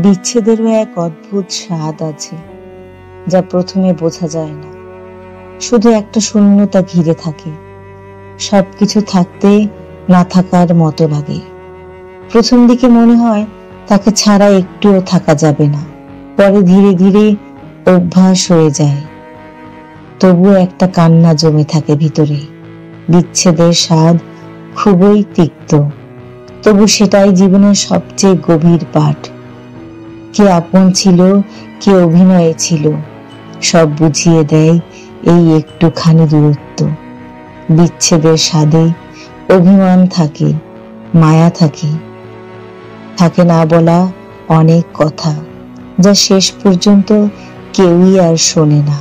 বিচ্ছেদেরও এক অদ্ভুত স্বাদ আছে, যা প্রথমে বোঝা যায় না। শুধু একটা শূন্যতা ঘিরে থাকে, সবকিছু থাকতে না থাকার মতো লাগে। প্রথম দিকে মনে হয় তাকে ছাড়া একটুও থাকা যাবে না, পরে ধীরে ধীরে অভ্যাস হয়ে যায়। তবুও একটা কান্না জমে থাকে ভিতরে। বিচ্ছেদের স্বাদ খুবই তিক্ত, তবু সেটাই জীবনের সবচেয়ে গভীর পাঠ। কে আপন ছিল, কে অভিনয়ে ছিল, সব বুঝিয়ে দেয় এই একটুখানি দূরত্ব। বিচ্ছেদের স্বাদে অভিমান থাকে, মায়া থাকে, থাকে না বলা অনেক কথা, যা শেষ পর্যন্ত কেউই আর শোনে না।